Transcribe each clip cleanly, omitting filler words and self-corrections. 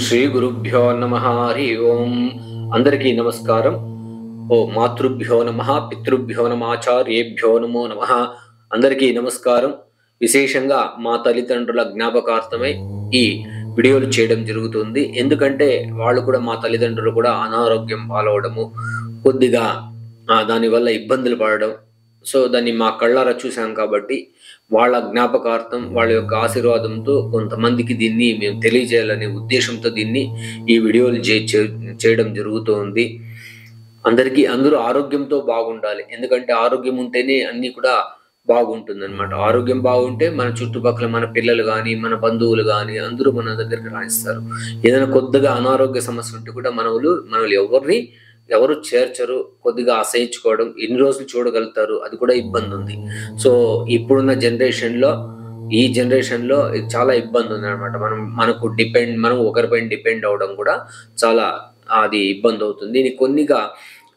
శ్రీ గురుభ్యో నమః. హరి ఓం. అందరికీ నమస్కారం. ఓ మాతృభ్యో నమః, పితృభ్యో నమః, ఆచార్యేభ్యో నమో నమః. అందరికీ నమస్కారం. విశేషంగా మా తల్లిదండ్రుల జ్ఞాపకార్థమై ఈ వీడియోలు చేయడం జరుగుతుంది. ఎందుకంటే వాళ్ళు కూడా, మా తల్లిదండ్రులు కూడా అనారోగ్యం పాలవడము, కొద్దిగా దానివల్ల ఇబ్బందులు పడడం, సో దాన్ని మా కళ్ళారా చూసాం కాబట్టి వాళ్ళ జ్ఞాపకార్థం, వాళ్ళ యొక్క ఆశీర్వాదంతో కొంతమందికి దీన్ని మేము తెలియజేయాలనే ఉద్దేశంతో దీన్ని ఈ వీడియోలు చేయడం జరుగుతుంది. అందరూ ఆరోగ్యంతో బాగుండాలి. ఎందుకంటే ఆరోగ్యం ఉంటేనే అన్ని కూడా బాగుంటుంది అనమాట. ఆరోగ్యం బాగుంటే మన చుట్టుపక్కల మన పిల్లలు కానీ, మన బంధువులు కానీ అందరూ మన దగ్గరికి రాణిస్తారు. ఏదైనా కొద్దిగా అనారోగ్య సమస్య ఉంటే కూడా మనల్ని ఎవరు చేర్చరు, కొద్దిగా అసహించుకోవడం, ఎన్ని రోజులు చూడగలుగుతారు, అది కూడా ఇబ్బంది ఉంది. సో ఇప్పుడున్న ఈ జనరేషన్లో ఇది చాలా ఇబ్బంది ఉంది అనమాట. మనం ఒకరిపైన డిపెండ్ అవడం కూడా చాలా అది ఇబ్బంది అవుతుంది.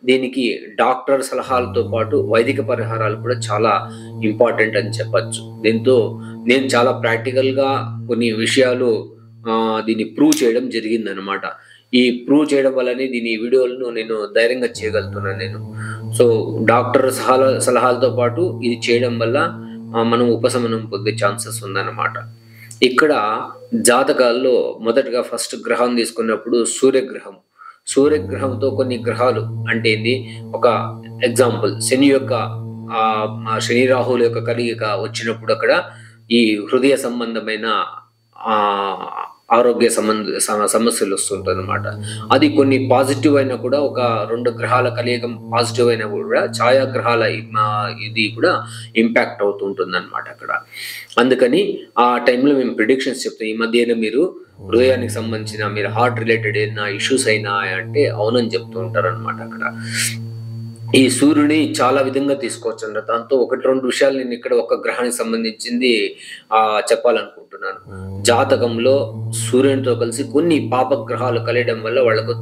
దీనికి డాక్టర్ సలహాలతో పాటు వైదిక పరిహారాలు కూడా చాలా ఇంపార్టెంట్ అని చెప్పచ్చు. దీంతో నేను చాలా ప్రాక్టికల్గా కొన్ని విషయాలు దీన్ని ప్రూవ్ చేయడం జరిగింది అనమాట. ఈ ప్రూవ్ చేయడం వల్లనే దీని వీడియోలను నేను ధైర్యంగా చేయగలుగుతున్నాను. సో డాక్టర్ సలహాలతో పాటు ఇది చేయడం వల్ల మనం ఉపశమనం పొందే ఛాన్సెస్ ఉందన్నమాట. ఇక్కడ జాతకాల్లో మొదటగా ఫస్ట్ గ్రహం తీసుకున్నప్పుడు సూర్యగ్రహంతో కొన్ని గ్రహాలు అంటే ఏంది, ఒక ఎగ్జాంపుల్ శని రాహుల యొక్క కలయిక వచ్చినప్పుడు అక్కడ ఈ హృదయ సంబంధమైన ఆరోగ్య సమస్యలు వస్తుంటాయి అనమాట. అది కొన్ని పాజిటివ్ అయినా కూడా, ఒక రెండు గ్రహాల కలయిక పాజిటివ్ అయినా కూడా ఛాయాగ్రహాల ఇది కూడా ఇంపాక్ట్ అవుతుంటుంది అనమాట అక్కడ. అందుకని ఆ టైంలో మేము ప్రిడిక్షన్స్ చెప్తాం. ఈ మధ్యన మీరు హృదయానికి సంబంధించిన, మీరు హార్ట్ రిలేటెడ్ ఏదైనా ఇష్యూస్ అయినా అంటే అవునని చెప్తూ ఉంటారు అనమాట అక్కడ. ఈ సూర్యుని చాలా విధంగా తీసుకోవచ్చు అన్నమాట. దాంతో ఒకటి రెండు విషయాలు నేను ఇక్కడ ఒక గ్రహానికి సంబంధించింది చెప్పాలనుకుంటున్నాను. జాతకంలో సూర్యునితో కలిసి కొన్ని పాపగ్రహాలు కలియడం వల్ల వాళ్ళకు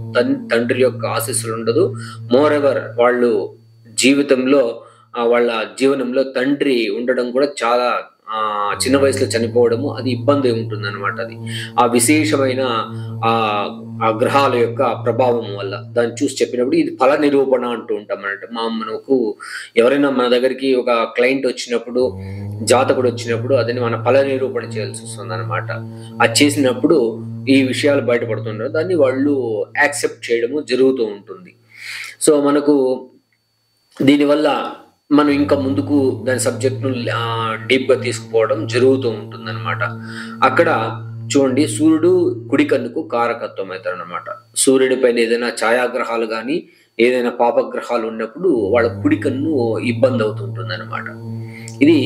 తండ్రి యొక్క ఆశీస్సులు ఉండదు. మోర్ ఎవర్ వాళ్ళు వాళ్ళ జీవనంలో తండ్రి ఉండడం కూడా చాలా చిన్న వయసులో చనిపోవడము, అది ఇబ్బంది ఉంటుంది అనమాట. అది ఆ విశేషమైన ఆ గ్రహాల యొక్క ప్రభావం వల్ల దాన్ని చూసి చెప్పినప్పుడు ఇది ఫల నిరూపణ అంటూ ఉంటాం అన్నట్టు. మనకు ఎవరైనా మన దగ్గరికి ఒక క్లయింట్ వచ్చినప్పుడు, జాతకుడు వచ్చినప్పుడు అదని మన ఫల నిరూపణ చేయాల్సి వస్తుంది అనమాట. అది చేసినప్పుడు ఈ విషయాలు బయటపడుతుంటారు, దాన్ని వాళ్ళు యాక్సెప్ట్ చేయడము జరుగుతూ ఉంటుంది. సో మనకు దీనివల్ల మనం ఇంకా ముందుకు దాని సబ్జెక్ట్ను డీప్గా తీసుకుపోవడం జరుగుతూ ఉంటుంది అనమాట. అక్కడ చూడండి, సూర్యుడు కుడి కన్నుకు కారకత్వం అవుతాడు అనమాట. సూర్యుడి పైన ఏదైనా ఛాయాగ్రహాలు కానీ, ఏదైనా పాపగ్రహాలు ఉన్నప్పుడు వాళ్ళ కుడి కన్ను ఇబ్బంది అవుతుంటుంది అనమాట. ఇది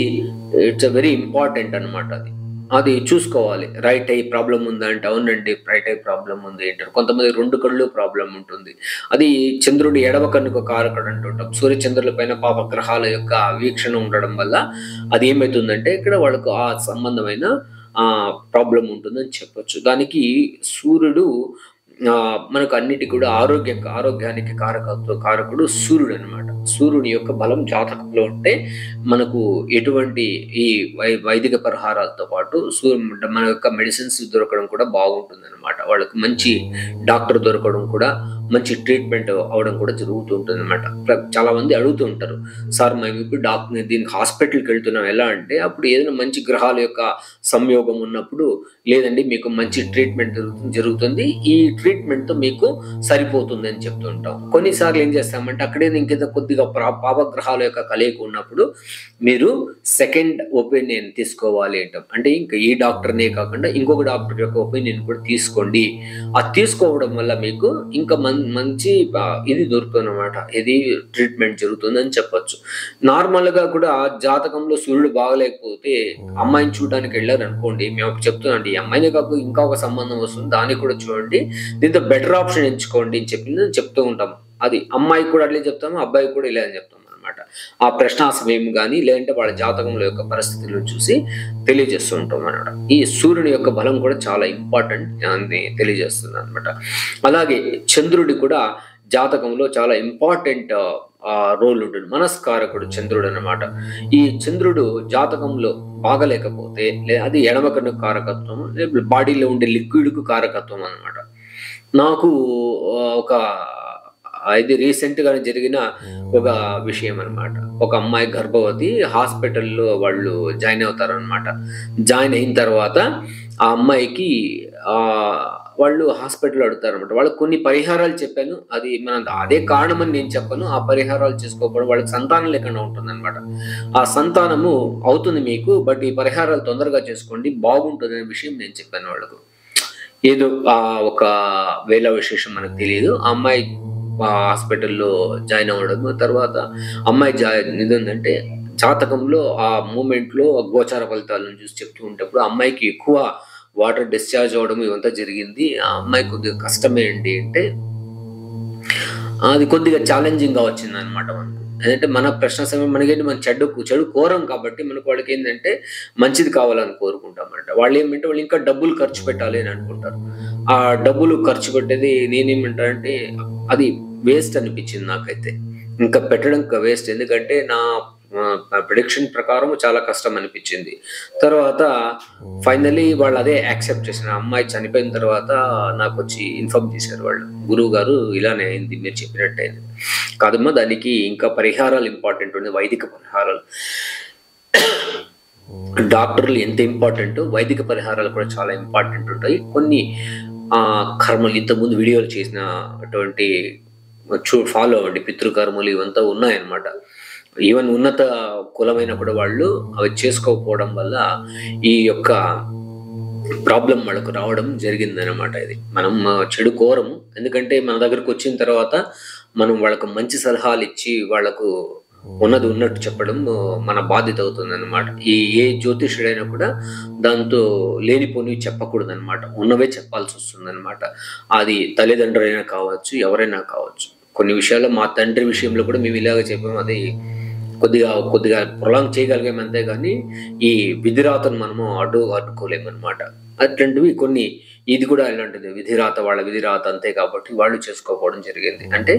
ఇట్స్ వెరీ ఇంపార్టెంట్ అనమాట. అది చూసుకోవాలి. రైట్ ఐ ప్రాబ్లం ఉందా అంటే అవునండి, రైట్ ఐ ప్రాబ్లం ఉంది అంటారు. కొంతమంది రెండు కళ్ళు ప్రాబ్లం ఉంటుంది. అది చంద్రుడి ఎడమ కన్నుకు కారకుడు అంటుంటాం. సూర్య చంద్రుల పైన పాపగ్రహాల యొక్క వీక్షణ ఉండడం వల్ల అది ఏమవుతుందంటే ఇక్కడ వాళ్ళకు ఆ సంబంధమైన ప్రాబ్లం ఉంటుందని చెప్పొచ్చు. దానికి సూర్యుడు మనకు అన్నిటి కూడా ఆరోగ్యానికి కారకుడు సూర్యుడు అనమాట. సూర్యుని యొక్క బలం జాతకంలో ఉంటే మనకు ఎటువంటి ఈ వైదిక పరిహారాలతో పాటు మన యొక్క మెడిసిన్స్ దొరకడం కూడా బాగుంటుంది అనమాట. వాళ్ళకు మంచి డాక్టర్ దొరకడం కూడా, మంచి ట్రీట్మెంట్ అవడం కూడా జరుగుతూ ఉంటుంది అనమాట. చాలా మంది అడుగుతూ ఉంటారు, సార్ మేము ఇప్పుడు దీనికి హాస్పిటల్కి వెళ్తున్నాం, ఎలా అంటే అప్పుడు ఏదైనా మంచి గ్రహాల యొక్క సంయోగం ఉన్నప్పుడు, లేదండి మీకు మంచి ట్రీట్మెంట్ జరుగుతుంది, ఈ ట్రీట్మెంట్ తో మీకు సరిపోతుంది అని చెప్తూ ఉంటాం. కొన్నిసార్లు ఏం చేస్తామంటే అక్కడే ఇంకేదో కొద్దిగా పాపగ్రహాల యొక్క కలయిక ఉన్నప్పుడు మీరు సెకండ్ ఒపీనియన్ తీసుకోవాలి అంటాం. అంటే ఇంకా ఈ డాక్టర్నే కాకుండా ఇంకొక డాక్టర్ యొక్క ఒపీనియన్ కూడా తీసుకోండి. అది తీసుకోవడం వల్ల మీకు ఇంకా మంచి ఇది దొరుకుతుంది అనమాట. ఇది ట్రీట్మెంట్ జరుగుతుంది అని చెప్పొచ్చు. నార్మల్ గా కూడా జాతకంలో సూర్యుడు బాగలేకపోతే అమ్మాయిని చూడడానికి వెళ్ళారు అనుకోండి, మేము చెప్తున్నాండి ఈ అమ్మాయినే కాకుండా ఇంకా ఒక సంబంధం వస్తుంది, దానికి కూడా చూడండి, దీంతో బెటర్ ఆప్షన్ ఎంచుకోండి అని చెప్తూ ఉంటాం. అది అమ్మాయికి కూడా అట్లే చెప్తాము, అబ్బాయికి కూడా ఇలా అని చెప్తాం అనమాట. ఆ ప్రశ్నాసమయం కానీ, లేదంటే వాళ్ళ జాతకంలో యొక్క పరిస్థితులను చూసి తెలియజేస్తూ ఉంటాం అనమాట. ఈ సూర్యుని యొక్క బలం కూడా చాలా ఇంపార్టెంట్ అని తెలియజేస్తుంది అనమాట. అలాగే చంద్రుడి కూడా జాతకంలో చాలా ఇంపార్టెంట్ రోల్ ఉంటుంది. మనస్కారకుడు చంద్రుడు అనమాట. ఈ చంద్రుడు జాతకంలో బాగలేకపోతే అది ఎడమ కన్ను కారకత్వం, బాడీలో ఉండే లిక్విడ్ కు కారకత్వం అనమాట. నాకు ఒక ఇది రీసెంట్‌గానే జరిగిన ఒక విషయం అన్నమాట. ఒక అమ్మాయి గర్భవతి హాస్పిటల్‌లో వాళ్ళు జాయిన్ అవుతారనమాట. జాయిన్ అయిన తర్వాత ఆ అమ్మాయికి ఆహ్, వాళ్ళు హాస్పిటల్‌లో అడుగుతారనమాట. వాళ్ళకి కొన్ని పరిహారాలు చెప్పాను. అది అదే కారణమని నేను చెప్పను. ఆ పరిహారాలు చేసుకోకపోవడం వాళ్ళకి సంతానం లేకుండా ఉంటుందనమాట. ఆ సంతానము అవుతుంది మీకు. బట్ ఈ పరిహారాలు తొందరగా చేసుకోండి బాగుంటుందనే విషయం నేను చెప్పాను వాళ్ళకు. ఏదో ఒక వేళ విశేషం మనకు తెలీదు. ఆ అమ్మాయి హాస్పిటల్‌లో జాయిన్ అవ్వడము. తర్వాత అమ్మాయి ఇదేందంటే జాతకంలో ఆ మూమెంట్‌లో గోచార ఫలితాలను చూసి చెప్తూ ఉంటప్పుడు ఆ అమ్మాయికి ఎక్కువ వాటర్ డిశ్చార్జ్ అవ్వడం ఇవంతా జరిగింది. ఆ అమ్మాయి కొద్దిగా కష్టమే అండి అంటే అది కొద్దిగా ఛాలెంజింగ్‌గా వచ్చిందనమాట మనకు. ఏంటంటే మన ప్రశ్న సమయం మనకేంటి మన చెడు కోరం కాబట్టి మనకు వాళ్ళకేందంటే మంచిది కావాలని కోరుకుంటామన్నమాట. వాళ్ళేమంటే వాళ్ళు ఇంకా డబ్బులు ఖర్చు పెట్టాలి అని అనుకుంటారు. ఆ డబ్బులు ఖర్చు పెట్టేది నేనేమంటానంటే అది వేస్ట్ అనిపించింది నాకైతే. ఇంకా పెట్టడం వేస్ట్. ఎందుకంటే నా ప్రిడిక్షన్ ప్రకారం చాలా కష్టం అనిపించింది. తర్వాత ఫైనల్లీ వాళ్ళు అదే యాక్సెప్ట్ చేశారు. ఆ అమ్మాయి చనిపోయిన తర్వాత నాకొచ్చి ఇన్ఫార్మ్ చేశారు వాళ్ళు. గురువుగారు ఇలానే అయింది మీరు చెప్పినట్టే అయింది. కాదమ్మా దానికి ఇంకా పరిహారాలు ఇంపార్టెంట్ ఉంది. వైదిక పరిహారాలు. డాక్టర్లు ఎంత ఇంపార్టెంటో వైదిక పరిహారాలు కూడా చాలా ఇంపార్టెంట్ ఉంటాయి. కొన్ని కర్మలు ఇంతకుముందు వీడియోలు చేసిన అటువంటి ఫాలో అవ్వండి. పితృకర్మలు ఇవంతా ఉన్నాయన్నమాట. ఈవెన్ ఉన్నత కులమైన కూడా వాళ్ళు అవి చేసుకోకపోవడం వల్ల ఈ యొక్క ప్రాబ్లం వాళ్ళకు రావడం జరిగిందనమాట ఇది. మనం చెడు కోరము. ఎందుకంటే మన దగ్గరకు వచ్చిన తర్వాత మనం వాళ్ళకు మంచి సలహాలు ఇచ్చి వాళ్ళకు ఉన్నది ఉన్నట్టు చెప్పడం మన బాధ్యత అవుతుందన్నమాట. ఏ జ్యోతిష్యుడైనా కూడా దాంతో లేనిపోనివి చెప్పకూడదనమాట. ఉన్నవే చెప్పాల్సి వస్తుందన్నమాట. అది తల్లిదండ్రులైనా కావచ్చు, ఎవరైనా కావచ్చు. కొన్ని విషయాల్లో మా తండ్రి విషయంలో కూడా మేము ఇలాగ చెప్పాము. అది కొద్దిగా ప్రొలాంగ్ చేయగలిగాం అంతే గాని, ఈ విధిరాతను మనము అడ్డుకోలేమనమాట. అట్లాంటివి కొన్ని ఇది కూడా ఇలాంటిదే. వాళ్ళ విధిరాత అంతే కాబట్టి వాళ్ళు చేసుకోకపోవడం జరిగింది. అంటే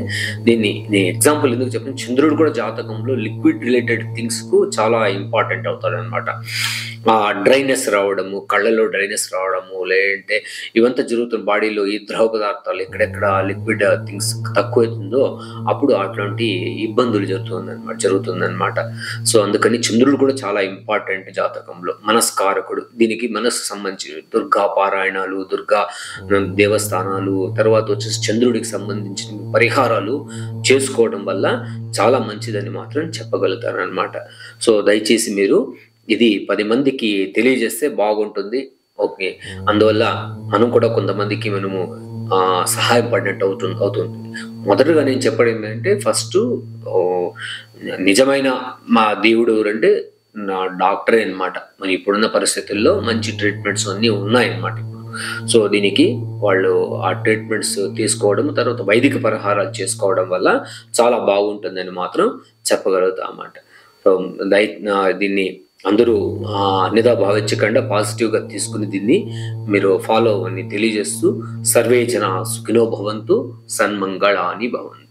నేను ఎగ్జాంపుల్ ఎందుకు చెప్పాను, చంద్రుడు కూడా జాతకంలో లిక్విడ్ రిలేటెడ్ థింగ్స్‌కు చాలా ఇంపార్టెంట్ అవుతాడనమాట. డ్రైనెస్ రావడము, కళ్ళలో డ్రైనెస్ రావడము, లేదంటే ఇవంతా జరుగుతుంది బాడీలో ఈ ద్రవ పదార్థాలు ఎక్కడెక్కడ లిక్విడ్ థింగ్స్ తక్కువైతుందో అప్పుడు అట్లాంటి ఇబ్బందులు జరుగుతుందనమాట. సో అందుకని చంద్రుడు కూడా చాలా ఇంపార్టెంట్ జాతకంలో. మనస్కారకుడు. దీనికి మనస్సు సంబంధించి దుర్గా పారాయణాలు, దుర్గా దేవస్థానాలు, తర్వాత వచ్చేసి చంద్రుడికి సంబంధించిన పరిహారాలు చేసుకోవడం వల్ల చాలా మంచిదని మాత్రం చెప్పగలుగుతారనమాట. సో దయచేసి మీరు ఇది 10 మందికి తెలియజేస్తే బాగుంటుంది. ఓకే. అందువల్ల మనం కూడా కొంతమందికి మనము సహాయం పడినట్టు అవుతుంది. మొదటగా నేను చెప్పడం ఏంటంటే ఫస్టు నిజమైన మా దేవుడు ఎవరంటే నా డాక్టరే అన్నమాట. మరి ఇప్పుడున్న పరిస్థితుల్లో మంచి ట్రీట్మెంట్స్ అన్నీ ఉన్నాయన్నమాట ఇప్పుడు. సో దీనికి వాళ్ళు ఆ ట్రీట్మెంట్స్ తీసుకోవడం, తర్వాత వైదిక పరిహారాలు చేసుకోవడం వల్ల చాలా బాగుంటుందని మాత్రం చెప్పగలుగుతామన్నమాట. సో దీన్ని అందరూ అన్యథా భావించకుండా పాజిటివ్‌గా తీసుకొని దీన్ని మీరు ఫాలో అవ్వని తెలియజేస్తూ సర్వే జనా సుఖినో భవంతు సన్మంగళాని భవంతు.